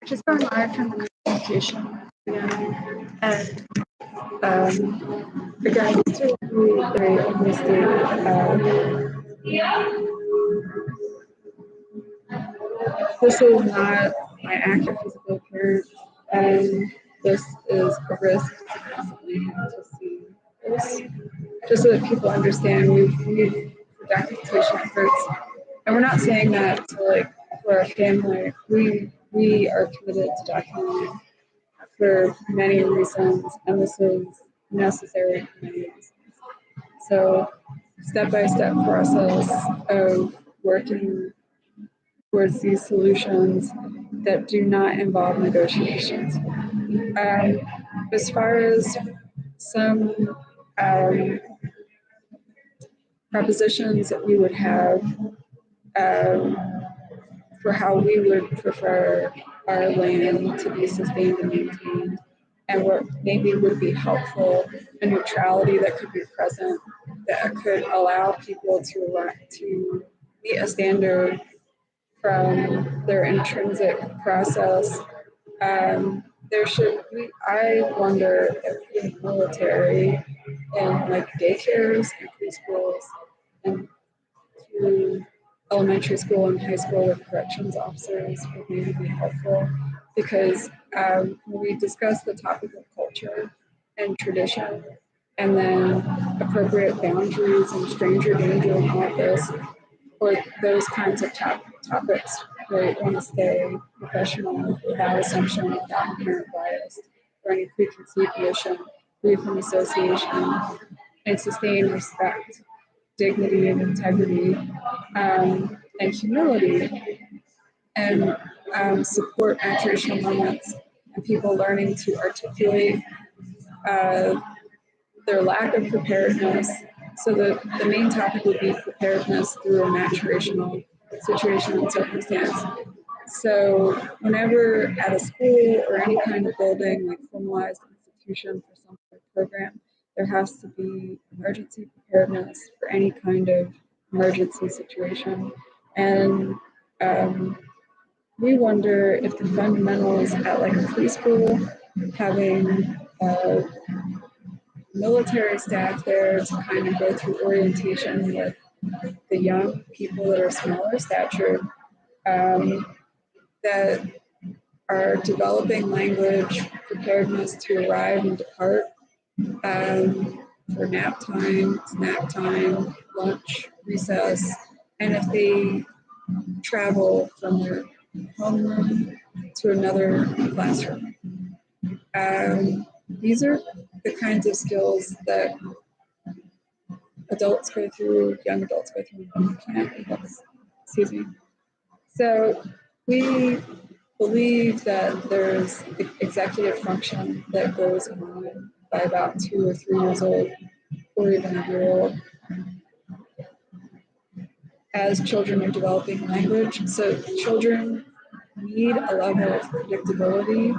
Just going live from the communication again. And again, just to reiterate and restate, this is not my active physical appearance, and this is a risk to constantly have to see this. Just so that people understand, we've for documentation efforts, and we're not saying that to like for our family. We are committed to documenting for many reasons, and this is necessary for many reasons. So, step-by-step process of working towards these solutions that do not involve negotiations. As far as some propositions that we would have for how we would prefer our land to be sustained and maintained, and what maybe would be helpful, a neutrality that could be present that could allow people to meet a standard from their intrinsic process. There should be, I wonder if the military and like daycares and preschools and through elementary school and high school with corrections officers would maybe be helpful, because when we discuss the topic of culture and tradition and then appropriate boundaries and stranger danger and all of this, or those kinds of topics where you want to stay professional without assumption, without inherent bias or any preconceived notion, free from association, and sustain respect, dignity and integrity, and humility, and support maturation moments and people learning to articulate their lack of preparedness. So the main topic would be preparedness through a maturational situation and circumstance. So whenever at a school or any kind of building, like formalized institution for some sort of program, there has to be emergency preparedness for any kind of emergency situation. And we wonder if the fundamentals at like a preschool, having military staff there to kind of go through orientation with the young people that are smaller stature, that are developing language, preparedness to arrive and depart, for nap time, snack time, lunch, recess, and if they travel from their homeroom to another classroom. These are the kinds of skills that adults go through, young adults go through, excuse me. So we believe that there's executive function that goes on by about 2 or 3 years old, or even a year old, as children are developing language. So children need a level of predictability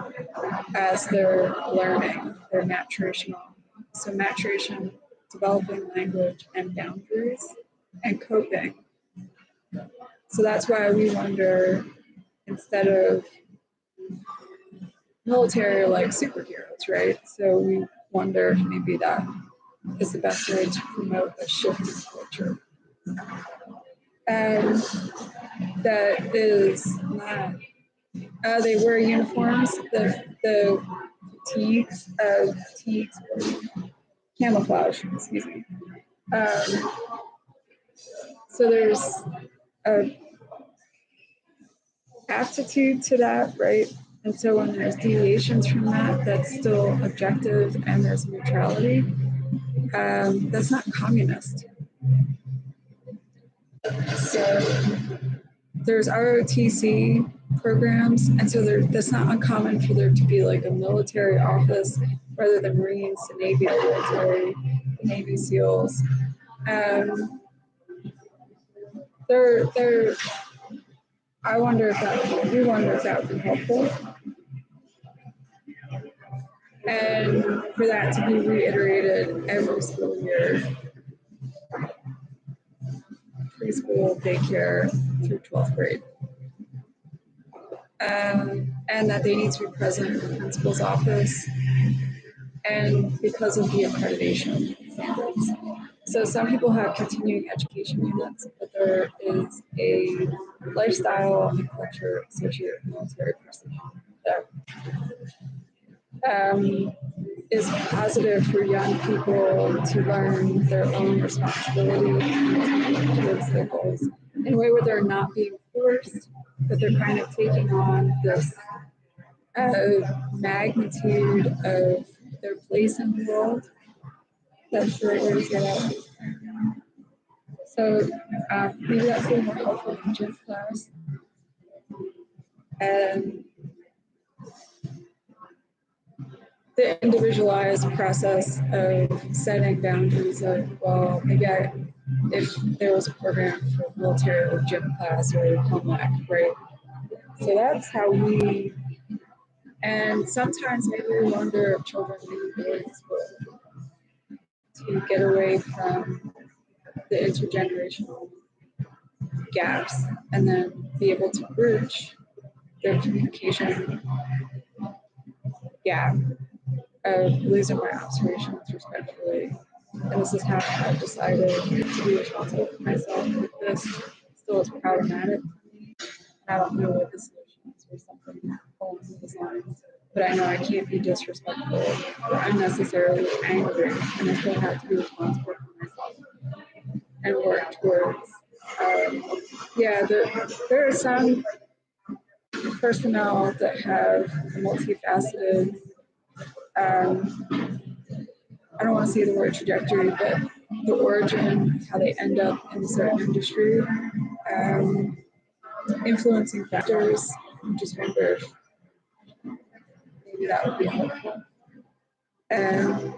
as they're learning, their maturational. So maturation, developing language and boundaries and coping. So that's why we wonder, instead of military are like superheroes, right? So we wonder if maybe that is the best way to promote a shift in culture. And that is not, they wear uniforms, the fatigues, camouflage, excuse me. So there's a aptitude to that, right? And so when there's deviations from that, that's still objective and there's neutrality. That's not communist. So there's ROTC programs, and so that's not uncommon for there to be like a military office, whether the Marines, the Navy, the military, the Navy SEALs. We wonder if that would be helpful. And for that to be reiterated every school year, preschool, daycare through 12th grade. and that they need to be present in the principal's office, and because of the accreditation standards. So some people have continuing education units, but there is a lifestyle and culture associated with military personnel that is positive for young people to learn their own responsibility towards their goals in a way where they're not being forced, but they're kind of taking on this magnitude of their place in the world. That's the right way to get out. So maybe that's a little more helpful in gym class. And the individualized process of setting boundaries of, well, maybe if there was a program for military or gym class or home ec, right? So that's how we, and sometimes maybe we wonder if children leave boarding school to get away from the intergenerational gaps and then be able to bridge their communication gap of losing my observations respectfully. And this is how I've decided to be responsible for myself with this. Still, it's problematic. I don't know what the solution is or something along those lines. But I know I can't be disrespectful or unnecessarily angry, and I still have to be responsible for myself and work towards. Yeah, there are some personnel that have a multifaceted, um, I don't want to say the word trajectory, but the origin, how they end up in a certain industry, um, influencing factors. Just wonder if maybe that would be helpful. And